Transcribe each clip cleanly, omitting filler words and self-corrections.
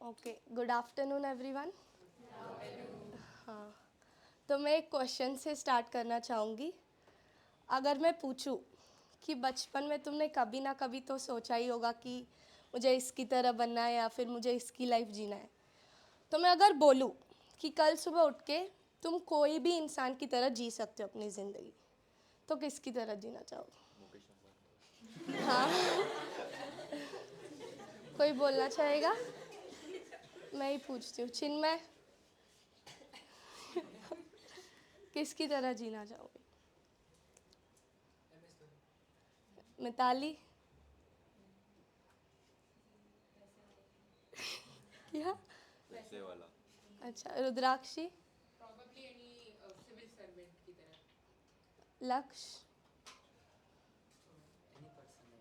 Okay, good afternoon everyone. हाँ, तो मैं एक क्वेश्चन से स्टार्ट करना चाहूँगी। अगर मैं पूछूं कि बचपन में तुमने कभी ना कभी तो सोचा ही होगा कि मुझे इसकी तरह बनना है या फिर मुझे इसकी लाइफ जीना है, तो मैं अगर बोलूं कि कल सुबह उठ के तुम कोई भी इंसान की तरह जी सकते हो अपनी ज़िंदगी, तो किसकी तरह जीना चाहोगे? हाँ, कोई बोलना चाहेगा? मैं ही पूछती हूँ, चिन्मय, किसकी तरह जीना चाहोगे? मिताली? क्या? पैसे वाला। अच्छा, रुद्राक्षी? Probably any civil servant की तरह. लक्ष्य? एनी पर्सन है,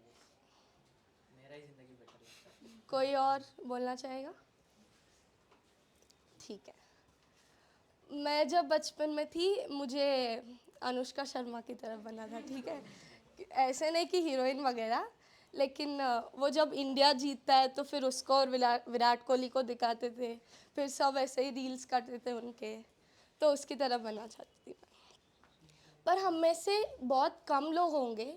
मेरा ही ज़िंदगी बेटर लगता है। कोई और बोलना चाहेगा? ठीक है। मैं जब बचपन में थी मुझे अनुष्का शर्मा की तरफ बना था, ठीक है। ऐसे नहीं कि हीरोइन वगैरह, लेकिन वो जब इंडिया जीतता है तो फिर उसको और विराट कोहली को दिखाते थे, फिर सब ऐसे ही रील्स करते थे उनके, तो उसकी तरह बनना चाहती थी मैं। पर हम में से बहुत कम लोग होंगे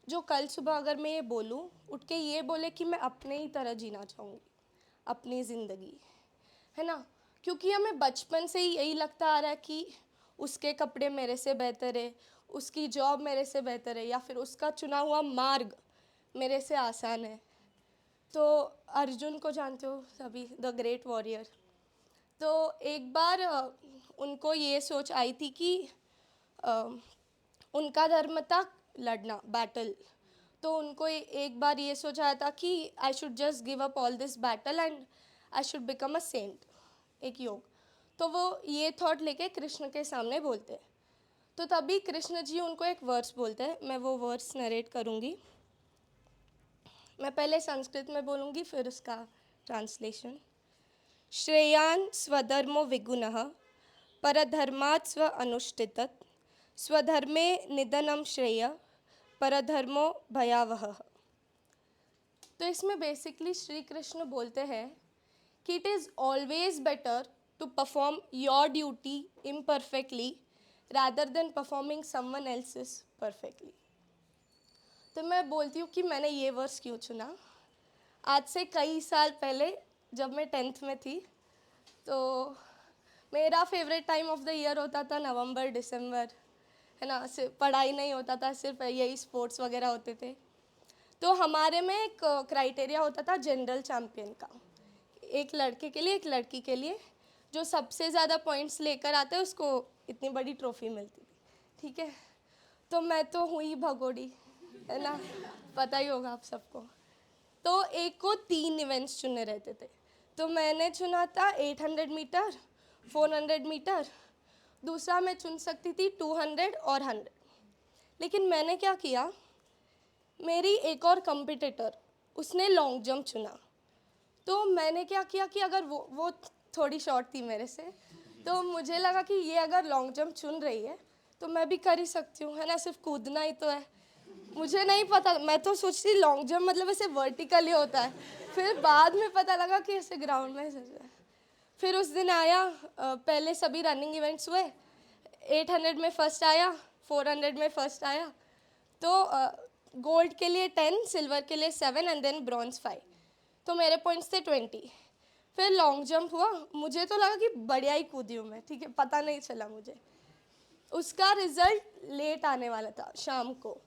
जो कल सुबह अगर मैं ये बोलूँ, उठ के ये बोले कि मैं अपने ही तरह जीना चाहूँगी अपनी ज़िंदगी, है ना। क्योंकि हमें बचपन से ही यही लगता आ रहा है कि उसके कपड़े मेरे से बेहतर है, उसकी जॉब मेरे से बेहतर है, या फिर उसका चुना हुआ मार्ग मेरे से आसान है। तो अर्जुन को जानते हो सभी, द ग्रेट वॉरियर। तो एक बार उनको ये सोच आई थी कि अ, उनका धर्म था लड़ना, बैटल। तो उनको एक बार ये सोचा आया था कि I should just give up all this battle and I should become a saint, एक योग। तो वो ये थॉट लेके कृष्ण के सामने बोलते हैं। तो तभी कृष्ण जी उनको एक वर्स बोलते हैं, मैं वो वर्स नरेट करूँगी। मैं पहले संस्कृत में बोलूँगी, फिर उसका ट्रांसलेशन। श्रेयान् स्वधर्मो विगुणः परधर्मात् स्व अनुष्ठितत् स्वधर्मे निधनं श्रेय परधर्मो भयावह। तो इसमें बेसिकली श्री कृष्ण बोलते हैं कि it is always better to perform your duty imperfectly rather than performing someone else's perfectly. तो मैं बोलती हूँ कि मैंने ये वर्स क्यों चुना। आज से कई साल पहले जब मैं 10th में थी, तो मेरा favourite time of the year होता था नवंबर दिसंबर, है ना। सिर्फ पढ़ाई नहीं होता था, सिर्फ यही स्पोर्ट्स वगैरह होते थे। तो हमारे में एक क्राइटेरिया होता था जनरल चैम्पियन का, एक लड़के के लिए एक लड़की के लिए, जो सबसे ज़्यादा पॉइंट्स लेकर आता है उसको इतनी बड़ी ट्रॉफी मिलती थी, ठीक है। तो मैं तो हुई भगोड़ी, है ना, पता ही होगा आप सबको। तो एक को 3 इवेंट्स चुने रहते थे, तो मैंने चुना था 800 मीटर, 400 मीटर, दूसरा मैं चुन सकती थी 200 और 100। लेकिन मैंने क्या किया, मेरी एक और कंपिटिटर उसने लॉन्ग जंप चुना। तो मैंने क्या किया कि अगर वो थोड़ी शॉर्ट थी मेरे से, तो मुझे लगा कि ये अगर लॉन्ग जंप चुन रही है तो मैं भी कर ही सकती हूँ, है ना, सिर्फ कूदना ही तो है। मुझे नहीं पता, मैं तो सोचती लॉन्ग जंप मतलब ऐसे वर्टिकली होता है, फिर बाद में पता लगा कि ऐसे ग्राउंड में ऐसे है। फिर उस दिन आया, पहले सभी रनिंग इवेंट्स हुए, 800 में फ़र्स्ट आया, 400 में फ़र्स्ट आया, तो गोल्ड के लिए 10, सिल्वर के लिए 7 एंड देन ब्रॉन्ज 5। तो मेरे पॉइंट्स थे 20। फिर लॉन्ग जंप हुआ, मुझे तो लगा कि बढ़िया ही कूदी हूँ मैं, ठीक है, पता नहीं चला मुझे। उसका रिज़ल्ट लेट आने वाला था शाम को।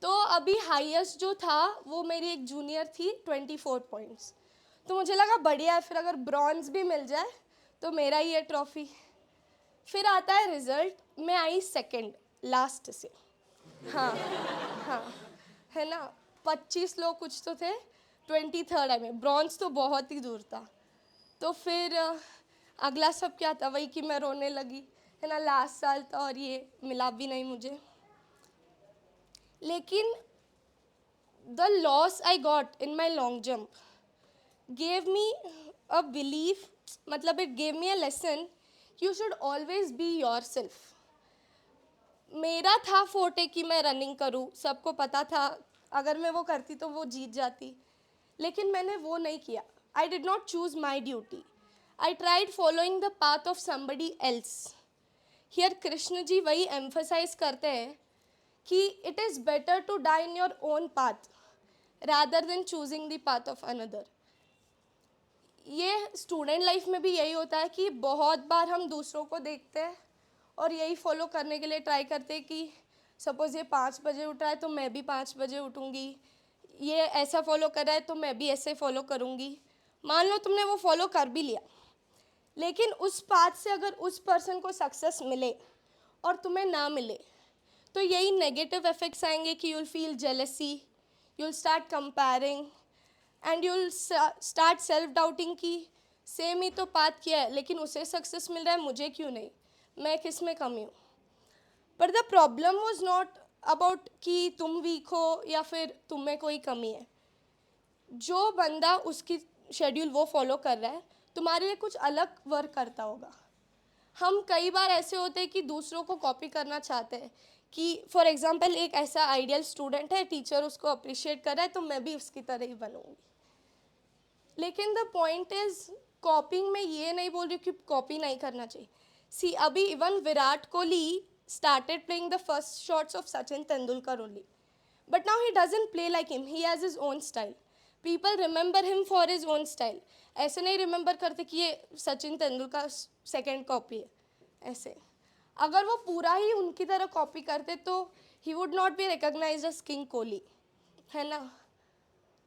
तो अभी हाईएस्ट जो था वो मेरी एक जूनियर थी, 24 पॉइंट्स। तो मुझे लगा बढ़िया है, फिर अगर ब्रॉन्ज भी मिल जाए तो मेरा ही है ट्रॉफी। फिर आता है रिज़ल्ट, मैं आई सेकंड लास्ट से। हाँ, हाँ, है ना। 25 लोग कुछ तो थे, 23rd आई में, ब्रॉन्ज तो बहुत ही दूर था। तो फिर अगला सब क्या था, वही कि मैं रोने लगी, है ना, लास्ट साल था और ये मिला भी नहीं मुझे। लेकिन the loss I got in my long jump gave me a belief, मतलब it gave me a lesson, you should always be yourself। मेरा था फोर्टे कि मैं रनिंग करूं, सबको पता था अगर मैं वो करती तो वो जीत जाती, लेकिन मैंने वो नहीं किया। I did not choose my duty. I tried following the path of somebody else. Here Krishna ji वही emphasize करते हैं कि it is better to die in your own path rather than choosing the path of another. ये student life में भी यही होता है कि बहुत बार हम दूसरों को देखते हैं और यही फॉलो करने के लिए ट्राई करते हैं कि सपोज़ ये 5 बजे उठ रहा है तो मैं भी 5 बजे उठूँगी, ये ऐसा फॉलो कर रहा है तो मैं भी ऐसे फॉलो करूँगी. मान लो तुमने वो फॉलो कर भी लिया, लेकिन उस पाथ से अगर उस पर्सन को सक्सेस मिले और तुम्हें ना मिले तो यही नेगेटिव इफेक्ट्स आएंगे कि you'll feel jealousy, you'll start comparing and you'll start self doubting कि सेम ही तो पाथ किया है लेकिन उसे सक्सेस मिल रहा है, मुझे क्यों नहीं, मैं किस में कमी हूँ. But the problem was not about कि तुम वीक हो या फिर तुम में कोई कमी है. जो बंदा उसकी शेड्यूल वो फॉलो कर रहा है तुम्हारे लिए कुछ अलग वर्क करता होगा. हम कई बार ऐसे होते हैं कि दूसरों को कॉपी करना चाहते हैं कि फॉर एग्जांपल एक ऐसा आइडियल स्टूडेंट है, टीचर उसको अप्रिशिएट कर रहा है तो मैं भी उसकी तरह ही बनूंगी. लेकिन द पॉइंट इज कॉपिंग में ये नहीं बोल रही कि कॉपी नहीं करना चाहिए. सी अभी even Virat Kohli started playing the first shots of Sachin Tendulkar only. But now he doesn't play like him. He has his own style. People remember him for his own style. ऐसे नहीं रिमेंबर करते कि ये Sachin Tendulkar second copy है. ऐसे अगर वो पूरा ही उनकी तरह कॉपी करते तो ही would not be recognised as king Kohli, है ना.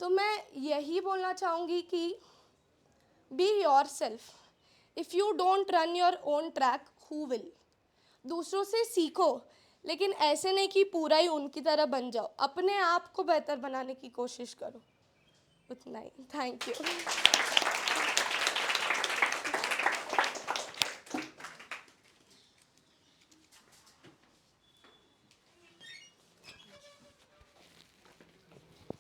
तो मैं यही बोलना चाहूँगी कि be yourself. If you don't run your own track, who will. दूसरों से सीखो, लेकिन ऐसे नहीं कि पूरा ही उनकी तरह बन जाओ. अपने आप को बेहतर बनाने की कोशिश करो. उतना ही. Thank you.